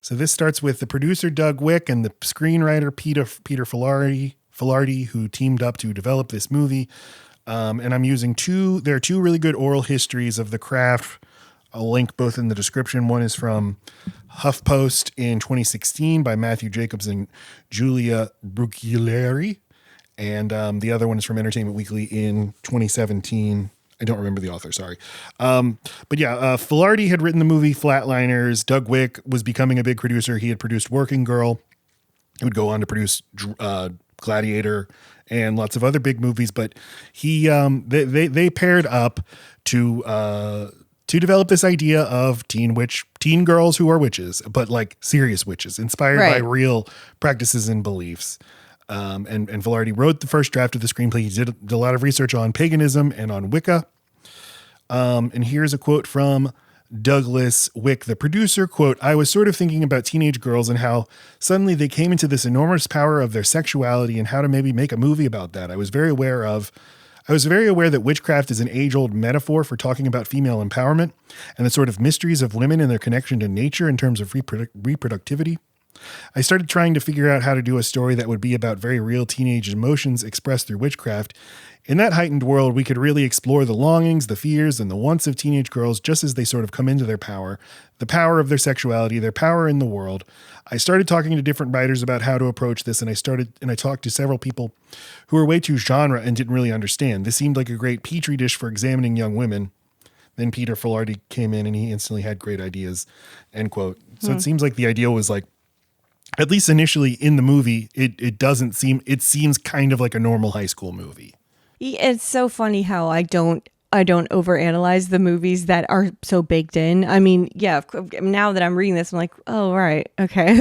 So this starts with the producer, Doug Wick, and the screenwriter, Peter Filardi, who teamed up to develop this movie. And I'm using there are two really good oral histories of the craft. I'll link both in the description. One is from HuffPost in 2016 by Matthew Jacobs and Julia Bruguieri. And the other one is from Entertainment Weekly in 2017. I don't remember the author, sorry. But yeah, Filardi had written the movie Flatliners. Doug Wick was becoming a big producer. He had produced Working Girl. He would go on to produce Gladiator and lots of other big movies. But they paired up to develop this idea of teen girls who are witches, but like serious witches, inspired by real practices and beliefs. And Filardi wrote the first draft of the screenplay. He did a lot of research on paganism and on Wicca. And here's a quote from Douglas Wick, the producer, quote, "I was sort of thinking about teenage girls and how suddenly they came into this enormous power of their sexuality and how to maybe make a movie about that. I was very aware that witchcraft is an age-old metaphor for talking about female empowerment and the sort of mysteries of women and their connection to nature in terms of reproductivity. I started trying to figure out how to do a story that would be about very real teenage emotions expressed through witchcraft. In that heightened world, we could really explore the longings, the fears, and the wants of teenage girls just as they sort of come into their power, the power of their sexuality, their power in the world. I started talking to different writers about how to approach this, and I talked to several people who were way too genre and didn't really understand. This seemed like a great petri dish for examining young women. Then Peter Filardi came in and he instantly had great ideas," end quote. So it seems like the idea was like, at least initially in the movie, it seems kind of like a normal high school movie. It's so funny how I don't overanalyze the movies that are so baked in. I mean, yeah, now that I'm reading this, I'm like, oh, right. Okay.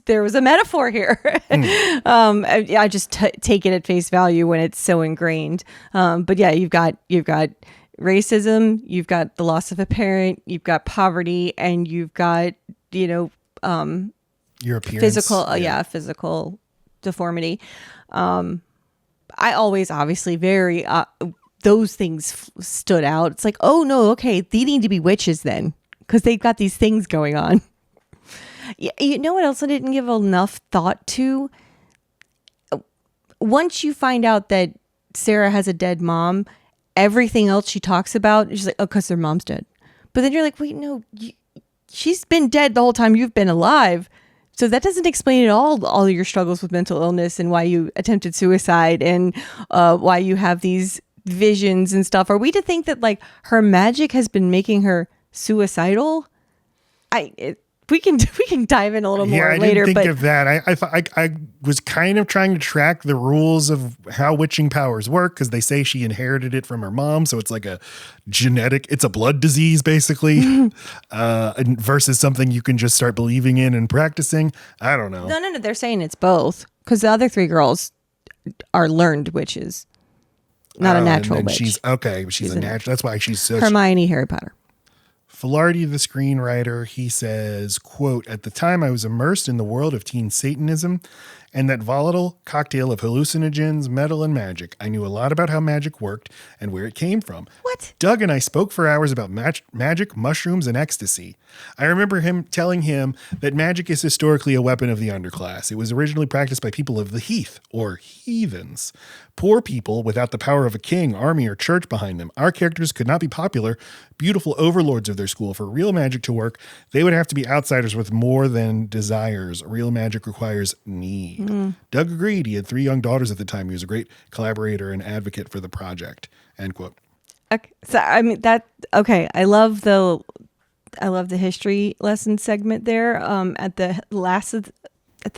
There was a metaphor here. I just take it at face value when it's so ingrained. But yeah, you've got racism, you've got the loss of a parent, you've got poverty, and you've got, your appearance. Physical deformity. I always obviously those things stood out. It's like, oh no, okay, they need to be witches then, because they've got these things going on. You know what else I didn't give enough thought to? Once you find out that Sarah has a dead mom, everything else she talks about is like, oh, because their mom's dead. But then you're like, wait, no, she's been dead the whole time you've been alive. So that doesn't explain at all your struggles with mental illness and why you attempted suicide and why you have these visions and stuff. Are we to think that like her magic has been making her suicidal? We can dive in a little more later. I didn't think of that. I was kind of trying to track the rules of how witching powers work, because they say she inherited it from her mom. So it's like it's a blood disease basically, versus something you can just start believing in and practicing. I don't know. No. They're saying it's both, because the other three girls are learned witches, not a natural witch. She's a natural. That's why she's such Hermione, Harry Potter. Filardi, the screenwriter, he says, quote, "At the time I was immersed in the world of teen Satanism and that volatile cocktail of hallucinogens, metal, and magic. I knew a lot about how magic worked and where it came from. What? Doug and I spoke for hours about magic, mushrooms, and ecstasy. I remember him telling him that magic is historically a weapon of the underclass. It was originally practiced by people of the heath, or heathens. Poor people without the power of a king, army, or church behind them. Our characters could not be popular, beautiful overlords of their school. For real magic to work, they would have to be outsiders with more than desires. Real magic requires need." Doug agreed. He had 3 young daughters at the time. He was a great collaborator and advocate for the project, end quote. Okay. So, I mean, I love the history lesson segment there at the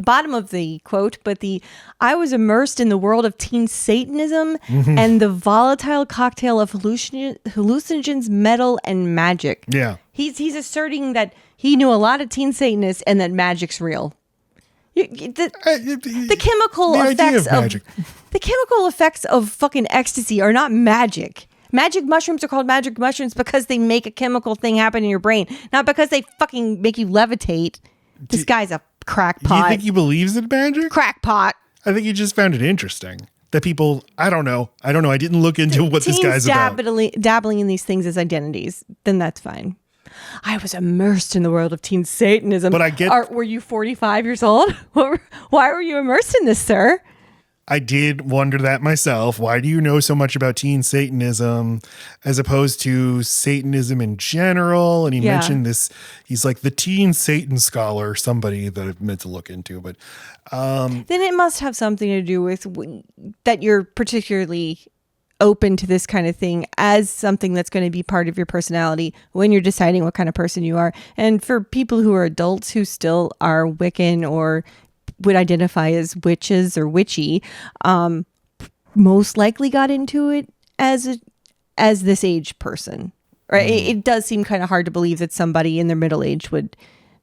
bottom of the quote, but I was immersed in the world of teen Satanism and the volatile cocktail of hallucinogens, metal, and magic. Yeah. He's asserting that he knew a lot of teen Satanists and that magic's real. The chemical effects of fucking ecstasy are not magic. Magic mushrooms are called magic mushrooms because they make a chemical thing happen in your brain, not because they fucking make you levitate. This guy's a crackpot. You think he believes in magic? Crackpot. I think he just found it interesting that people, I don't know. I didn't look into what this guy's about. Dabbling in these things as identities, then that's fine. I was immersed in the world of teen Satanism. But I get... Were you 45 years old? Why were you immersed in this, sir? I did wonder that myself. Why do you know so much about teen Satanism as opposed to Satanism in general? And he mentioned this, he's like the teen Satan scholar, somebody that I've meant to look into. But then it must have something to do with that you're particularly open to this kind of thing as something that's going to be part of your personality when you're deciding what kind of person you are. And for people who are adults who still are Wiccan or would identify as witches or witchy, most likely got into it as this age person, right? It does seem kind of hard to believe that somebody in their middle age would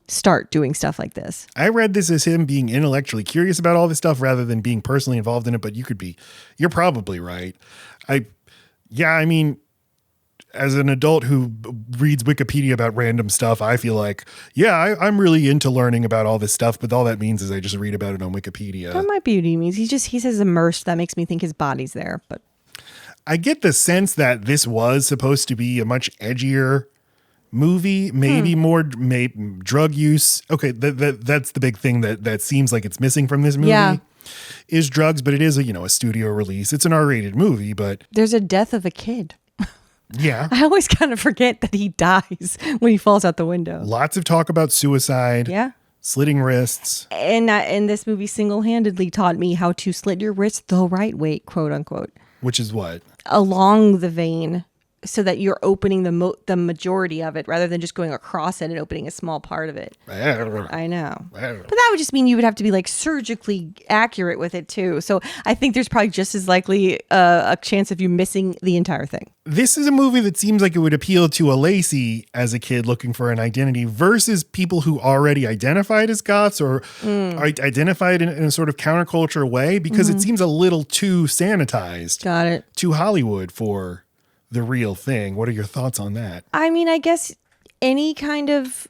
start doing stuff like this. I read this as him being intellectually curious about all this stuff rather than being personally involved in it, but you're probably right. I mean, as an adult who reads Wikipedia about random stuff, I feel like, I'm really into learning about all this stuff, but all that means is I just read about it on Wikipedia. That might be what he means. He says immersed. That makes me think his body's there, but I get the sense that this was supposed to be a much edgier movie, maybe more drug use. Okay, that's the big thing that seems like it's missing from this movie. Is drugs, but it is a studio release. It's an R-rated movie, but there's a death of a kid. Yeah. I always kind of forget that he dies when he falls out the window. Lots of talk about suicide. Yeah. Slitting wrists. And this movie single-handedly taught me how to slit your wrists the right way, quote unquote. Which is what? Along the vein, so that you're opening the majority of it rather than just going across it and opening a small part of it. I know. But that would just mean you would have to be like surgically accurate with it too. So I think there's probably just as likely a chance of you missing the entire thing. This is a movie that seems like it would appeal to a Lacey as a kid looking for an identity versus people who already identified as goths or are identified in a sort of counterculture way, because it seems a little too sanitized. Got it. Too Hollywood for the real thing. What are your thoughts on that? I mean, I guess any kind of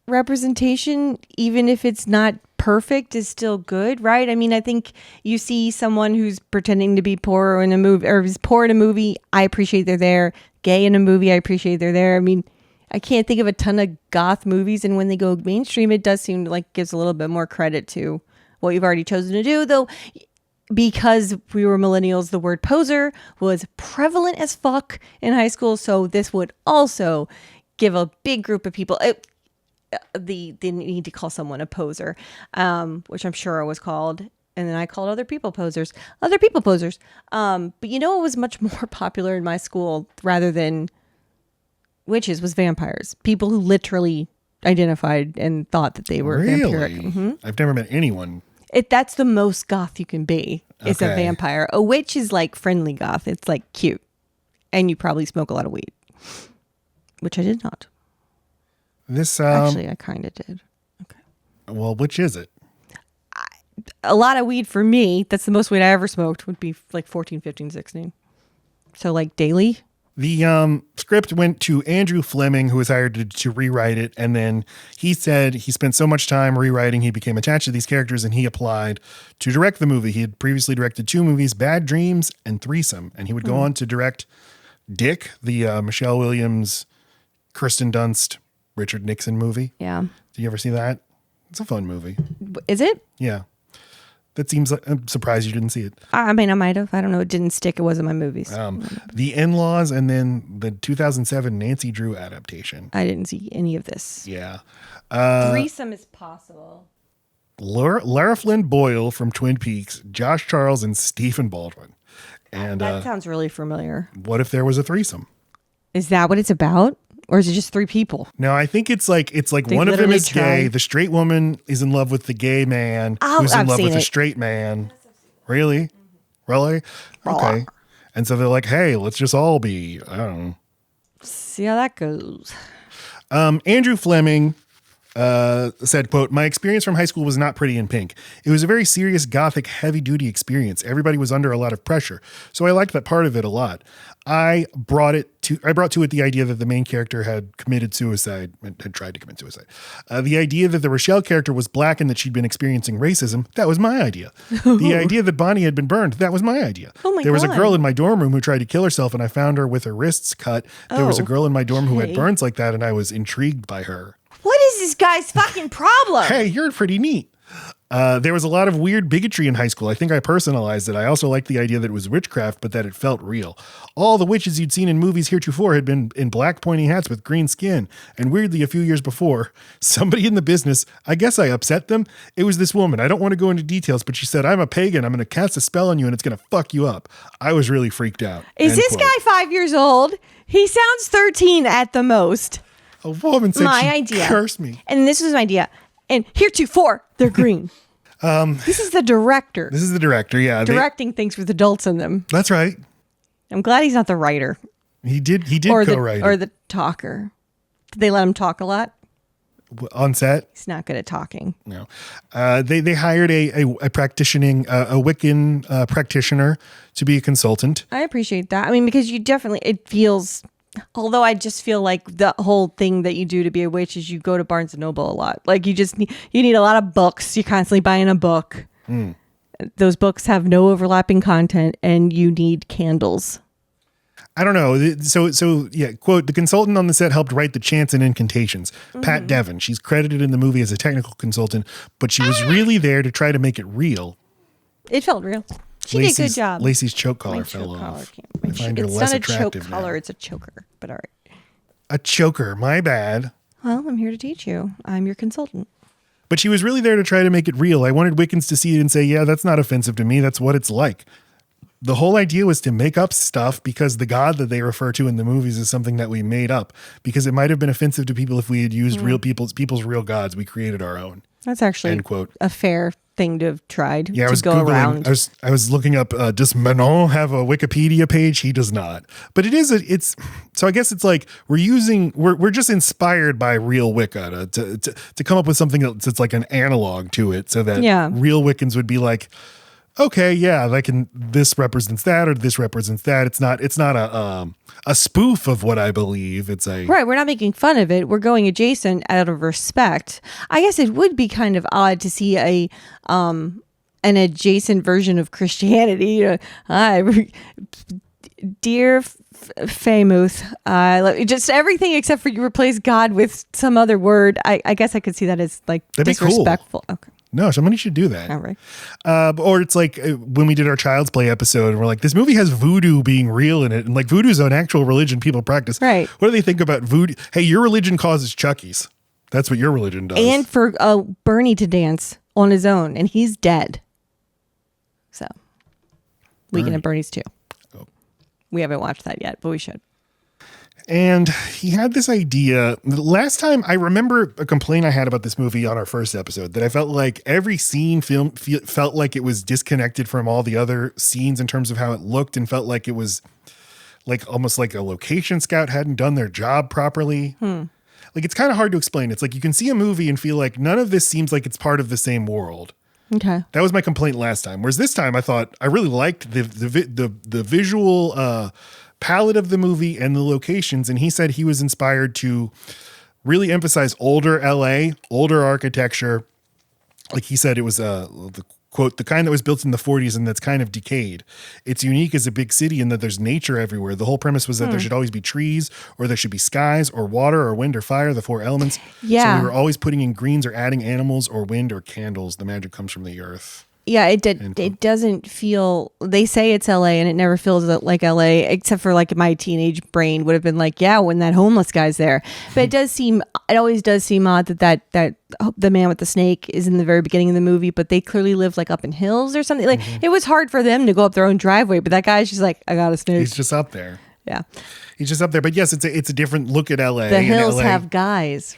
representation, even if it's not perfect, is still good, right? I mean, I think you see someone who's pretending to be poor in a movie, or is poor in a movie, I appreciate they're there. Gay in a movie, I appreciate they're there. I mean, I can't think of a ton of goth movies, and when they go mainstream, it does seem like gives a little bit more credit to what you've already chosen to do, though. Because we were millennials, the word poser was prevalent as fuck in high school. So this would also give a big group of people they need to call someone a poser, which I'm sure I was called. And then I called other people posers. But what was much more popular in my school rather than witches was vampires. People who literally identified and thought that they were vampiric. Mm-hmm. I've never met anyone. That's the most goth you can be. It's a vampire. A witch is like friendly goth. It's like cute. And you probably smoke a lot of weed. Which I did not. Actually, I kind of did. Okay. Well, which is it? A lot of weed for me. That's the most weed I ever smoked would be like 14, 15, 16. So like daily. The script went to Andrew Fleming, who was hired to rewrite it. And then he said he spent so much time rewriting, he became attached to these characters and he applied to direct the movie. He had previously directed 2 movies, Bad Dreams and Threesome. And he would go on to direct Dick, the Michelle Williams, Kirsten Dunst, Richard Nixon movie. Yeah. Did you ever see that? It's a fun movie. Is it? Yeah. That seems like, I'm surprised you didn't see it. I mean, I might have. I don't know. It didn't stick. It wasn't my movies. The In-Laws and then the 2007 Nancy Drew adaptation. I didn't see any of this. Yeah. Threesome is possible. Lara Flynn Boyle from Twin Peaks, Josh Charles, and Stephen Baldwin. And that sounds really familiar. What if there was a threesome? Is that what it's about? Or is it just 3 people? No, I think it's like They one of them is tried. gay. The straight woman is in love with the gay man who's in love with the straight man. Really? Really? Okay. And so they're like, hey, let's just all be, I don't know. See how that goes. Andrew Fleming said, quote, "My experience from high school was not Pretty in Pink. It was a very serious, gothic, heavy-duty experience. Everybody was under a lot of pressure. So I liked that part of it a lot. I brought it to it the idea that the main character had committed suicide, had tried to commit suicide. The idea that the Rochelle character was black and that she'd been experiencing racism, that was my idea. The idea that Bonnie had been burned, that was my idea. Oh my There was a God. girl in my dorm room who tried to kill herself, and I found her with her wrists cut. There was a girl in my dorm who had burns like that, and I was intrigued by her. What is this guy's fucking problem? Hey, you're pretty neat. There was a lot of weird bigotry in high school. I think I personalized it. I also liked the idea that it was witchcraft, but that it felt real. All the witches you'd seen in movies heretofore had been in black pointy hats with green skin. And weirdly, a few years before, somebody in the business, I guess I upset them. It was this woman. I don't want to go into details, but she said, I'm a pagan. I'm going to cast a spell on you and it's going to fuck you up. I was really freaked out. Is End this quote. guy 5 years old? He sounds 13 at the most. A woman said My she idea. cursed me. And this was my idea. And heretofore, they're green. This is the director. This is the director, yeah. Directing things with adults in them. That's right. I'm glad he's not the writer. He did or co-write or it. the talker. Did they let him talk a lot? On set. He's not good at talking. No, they hired a Wiccan practitioner to be a consultant. I appreciate that. I mean, because you definitely, it feels, although I just feel like the whole thing that you do to be a witch is you go to Barnes and Noble a lot. Like you need a lot of books. You're constantly buying a book. Those books have no overlapping content and you need candles. I don't know. So yeah, quote, the consultant on the set helped write the chants and incantations. Pat Devon. She's credited in the movie as a technical consultant, but she was really there to try to make it real. It felt real. She did a good job. Lacey's choke My collar choke fell collar off. can't- I find her it's less not a choke attractive collar, now. it's a choker. But all right. A choker. My bad. Well, I'm here to teach you. I'm your consultant. But she was really there to try to make it real. I wanted Wiccans to see it and say, yeah, that's not offensive to me. That's what it's like. The whole idea was to make up stuff because the God that they refer to in the movies is something that we made up, because it might have been offensive to people if we had used real people's real gods. We created our own. That's actually End quote. a fair thing to have tried Yeah, I to was go Googling, around. I was looking up, does Manon have a Wikipedia page? He does not. But so I guess it's like we're just inspired by real Wicca to come up with something that's like an analog to it, so that real Wiccans would be like, okay, yeah, this represents that or this represents that. It's not a spoof of what I believe. It's a Right, we're not making fun of it. We're going adjacent out of respect. I guess it would be kind of odd to see an adjacent version of Christianity. You know, hi, dear Famuth, just everything except for you replace God with some other word. I guess I could see that as like That'd be cool. disrespectful. Okay. No, somebody should do that. All right. Or it's like when we did our Child's Play episode and we're like, this movie has voodoo being real in it. And like voodoo's an actual religion people practice. Right. What do they think about voodoo? Hey, your religion causes Chuckies. That's what your religion does. And for Bernie to dance on his own, and he's dead. So, Weekend at Bernie's too. Oh. We haven't watched that yet, but we should. And he had this idea. Last time, I remember a complaint I had about this movie on our first episode, that I felt like every scene felt like it was disconnected from all the other scenes in terms of how it looked, and felt like it was like almost like a location scout hadn't done their job properly. Like, it's kind of hard to explain. It's like you can see a movie and feel like none of this seems like it's part of the same world. Okay. That was my complaint last time. Whereas this time I thought I really liked the visual palette of the movie and the locations. And he said he was inspired to really emphasize older LA, older architecture. Like he said, it was the quote, the kind that was built in the 40s and that's kind of decayed. It's unique as a big city in that there's nature everywhere. The whole premise was that there should always be trees, or there should be skies or water or wind or fire, the four elements. Yeah. So we were always putting in greens or adding animals or wind or candles. The magic comes from the earth. Yeah, it doesn't feel, they say it's LA and it never feels like LA, except for like my teenage brain would have been like, yeah, when that homeless guy's there. But it always does seem odd that the man with the snake is in the very beginning of the movie, but they clearly live like up in hills or something. Like it was hard for them to go up their own driveway, but that guy's just like, I got a snake. He's just up there. Yeah. He's just up there. But yes, it's a different look at LA. The hills LA, have guys.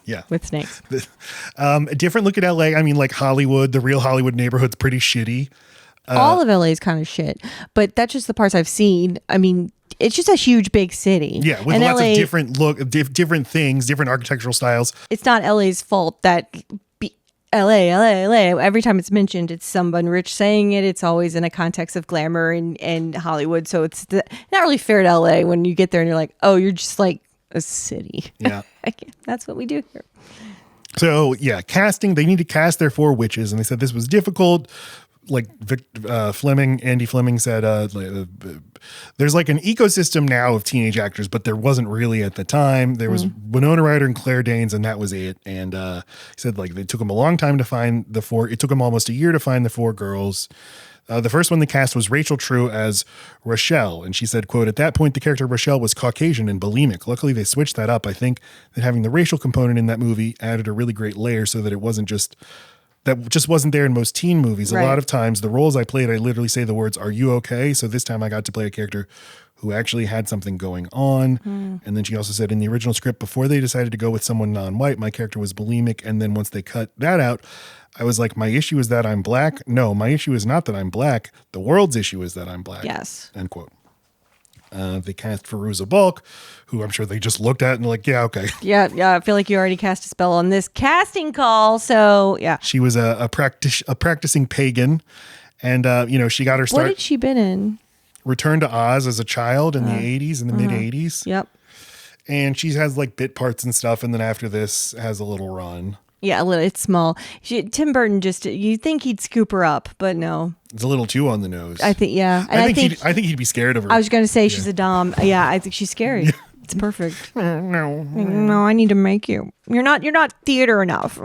Yeah. With snakes. A different look at LA. I mean, like Hollywood, the real Hollywood neighborhood's pretty shitty. All of LA is kind of shit, but that's just the parts I've seen. I mean, it's just a huge, big city. Yeah, with and lots LA, of different things, different architectural styles. It's not LA's fault that LA, LA, LA. Every time it's mentioned, it's someone rich saying it. It's always in a context of glamour and Hollywood. So it's not really fair to LA when you get there and you're like, oh, you're just like a city. Yeah. That's what we do here. So yeah, casting, they need to cast their 4 witches. And they said this was difficult. Like Andy Fleming said, there's like an ecosystem now of teenage actors, but there wasn't really at the time. There was Winona Ryder and Claire Danes, and that was it. And he said like it took him a long time to find the 4. It took him almost a year to find the 4 girls. The first one they cast was Rachel True as Rochelle. And she said, quote, at that point, the character Rochelle was Caucasian and bulimic. Luckily, they switched that up. I think that having the racial component in that movie added a really great layer so that it wasn't just... That just wasn't there in most teen movies. Right. A lot of times, the roles I played, I literally say the words, are you okay? So this time I got to play a character who actually had something going on. And then she also said in the original script, before they decided to go with someone non-white, my character was bulimic. And then once they cut that out, I was like, my issue is that I'm black. No, my issue is not that I'm black. The world's issue is that I'm black. Yes. End quote. They cast Fairuza Balk, who I'm sure they just looked at and like, yeah, okay. Yeah. I feel like you already cast a spell on this casting call. So yeah. She was a practicing pagan. And, she got her start. What had she been in? Return to Oz as a child in the 80s, in the mid 80s. Yep. And she has like bit parts and stuff. And then after this has a little run. Yeah, a little. It's small. Tim Burton you think he'd scoop her up, but no. It's a little too on the nose. I think, yeah. And I think he'd be scared of her. I was going to say she's a dom. Yeah, I think she's scary. It's perfect. No, I need to make you. You're not theater enough.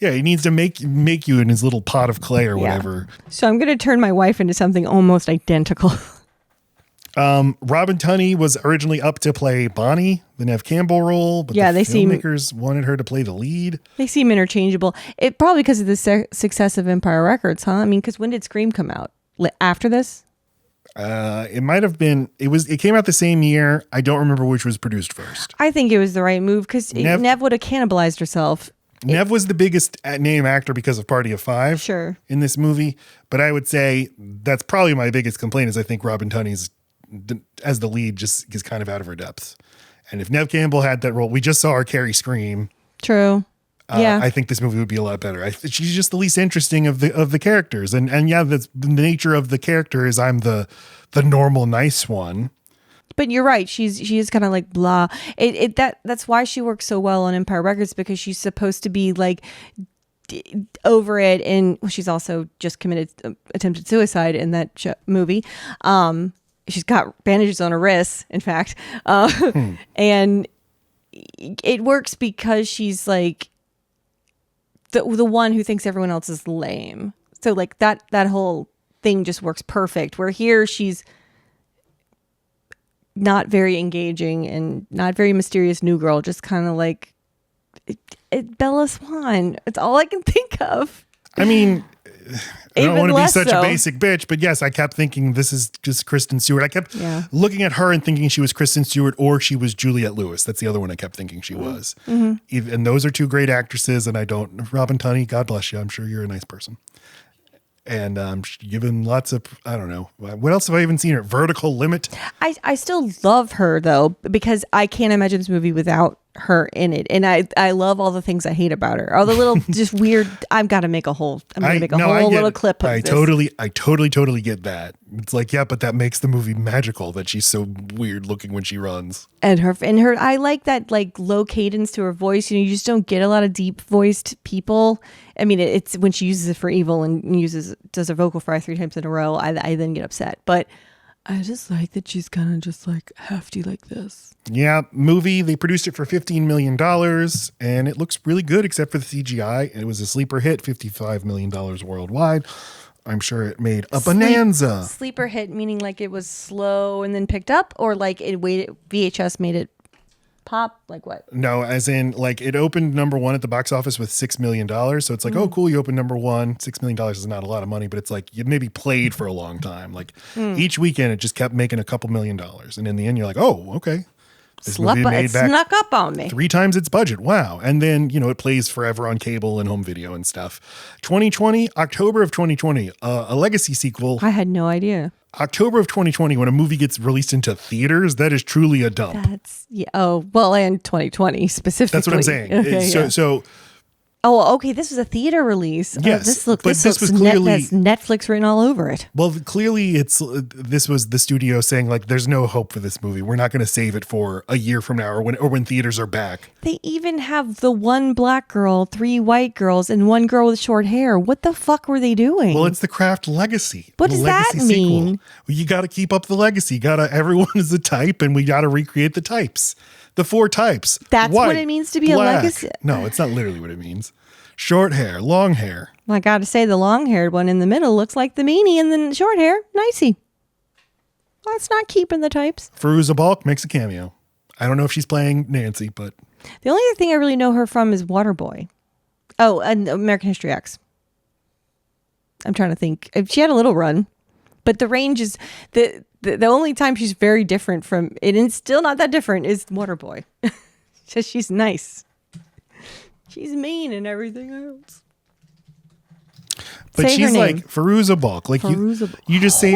Yeah, he needs to make you in his little pot of clay or whatever. So I'm going to turn my wife into something almost identical. Robin Tunney was originally up to play Bonnie, the Neve Campbell role, but the filmmakers wanted her to play the lead. They seem interchangeable. It probably because of the success of Empire Records, huh? I mean, because when did Scream come out? After this? It might have been. It came out the same year. I don't remember which was produced first. I think it was the right move because Neve would have cannibalized herself. Neve was the biggest name actor because of Party of Five. Sure. In this movie, but I would say that's probably my biggest complaint is I think Robin Tunney's as the lead just is kind of out of her depth. And if Neve Campbell had that role, we just saw her carry Scream. True. I think this movie would be a lot better. She's just the least interesting of the characters. And yeah, the nature of the character is I'm the normal nice one. But you're right. She is kind of like blah. That's why she works so well on Empire Records because she's supposed to be like over it. And she's also just committed attempted suicide in that movie. She's got bandages on her wrists, in fact. And it works because she's like the one who thinks everyone else is lame. So like that whole thing just works perfect. Where here she's not very engaging and not very mysterious new girl, just kind of like Bella Swan. It's all I can think of. I mean, I don't want to be such a basic bitch, but yes, I kept thinking this is just Kristen Stewart. I kept looking at her and thinking she was Kristen Stewart or she was Juliette Lewis. That's the other one I kept thinking she was. Mm-hmm. And those are two great actresses. And Robin Tunney, God bless you. I'm sure you're a nice person. And given lots of, I don't know, what else have I even seen her? Vertical Limit. I still love her though, because I can't imagine this movie without her in it. And I love all the things I hate about her. All the little just weird, I'm going to make a whole little clip of this. I totally get that. It's like, yeah, but that makes the movie magical that she's so weird looking when she runs. And her, I like that like low cadence to her voice. You just don't get a lot of deep voiced people. I mean, it's when she uses it for evil and does a vocal fry 3 times in a row, I then get upset. But I just like that she's kind of just like hefty like this. Yeah, movie. They produced it for $15 million and it looks really good except for the CGI. It was a sleeper hit, $55 million worldwide. I'm sure it made a bonanza. Sleeper hit meaning like it was slow and then picked up, or like VHS made it pop? Like what? No, as in like it opened number 1 at the box office with $6 million. So it's like, oh, cool, you opened number 1. $6 million is not a lot of money, but it's like you maybe played for a long time. Like each weekend, it just kept making a couple $1 million. And in the end, you're like, oh, okay. This movie made back snuck up on me. 3 times its budget. Wow. And then, it plays forever on cable and home video and stuff. 2020, October of 2020, a legacy sequel. I had no idea. October of 2020, when a movie gets released into theaters, that is truly a dump. Oh, well, and 2020 specifically. That's what I'm saying. Okay, So Oh, okay. This was a theater release. Yes, this but looks this was clearly- has Netflix written all over it. Well, clearly this was the studio saying like, there's no hope for this movie. We're not going to save it for a year from now or when theaters are back. They even have the one black girl, 3 white girls, and 1 girl with short hair. What the fuck were they doing? Well, it's the Craft legacy. What the does legacy that mean? Well, you got to keep up the legacy. Everyone is a type, and we got to recreate the types. The 4 types. That's White, what it means to be black. a legacy. No, it's not literally what it means. Short hair, long hair. Well, I got to say, the long-haired one in the middle looks like the meanie, and then short hair, nicey. Well, it's not keeping the types. Fairuza Balk makes a cameo. I don't know if she's playing Nancy, but The only other thing I really know her from is Waterboy. Oh, and American History X. I'm trying to think. She had a little run, but the range is the only time she's very different from it, and it's still not that different, is Waterboy. Just she's nice. She's mean and everything else. but Say her she's name. like Fairuza Balk. Like Fairuza you just say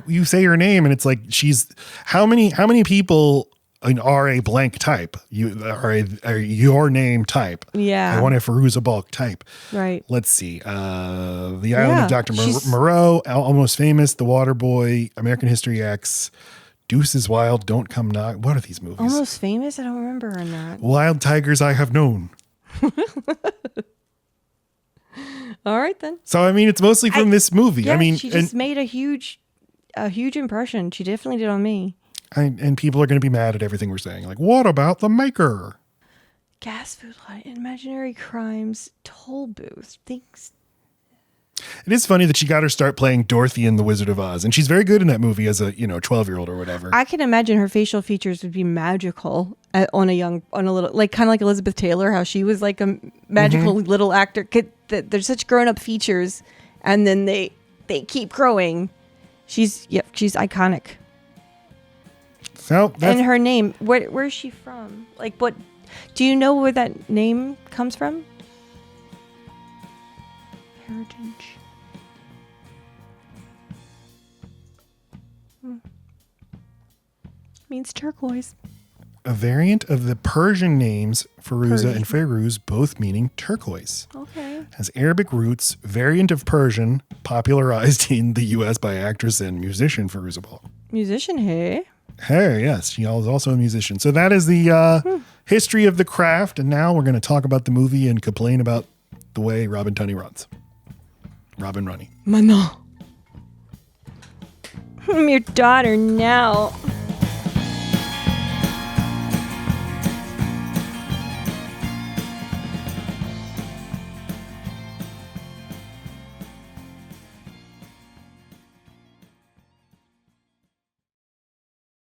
you say her name, and it's like she's how many people are a blank type? You are your name type. Yeah. I want a Fairuza Balk type. Right. Let's see. The Island Yeah, of Dr. she's- Moreau, Almost Famous, The Waterboy, American History X, Deuces Wild, Don't Come Knock. What are these movies? Almost Famous? I don't remember her in that. Wild Tigers I Have Known. All right, then. So, I mean, it's mostly from this movie. Yeah, I mean, she just made a huge impression. She definitely did on me. and people are going to be mad at everything we're saying. Like, what about the maker? Gas food line, imaginary crimes, toll booth, things. It is funny that she got her start playing Dorothy in The Wizard of Oz, and she's very good in that movie as a 12-year-old or whatever. I can imagine her facial features would be magical on a little, like kind of like Elizabeth Taylor, how she was like a magical little actor. They're such grown-up features, and then they keep growing. She's iconic. So And her name, where's she from? Like, what? Do you know where that name comes from? Heritage. Means turquoise. a variant of the Persian names Fairuza and Fairuz, both meaning turquoise. Okay. Has Arabic roots, variant of Persian, popularized in the U.S. by actress and musician Fairuza Balk. Musician, hey? Hey, yes, she is also a musician. So that is the history of the craft, and now we're going to talk about the movie and complain about the way Robin Tunney runs. Robin Runny. Manon. I'm your daughter now.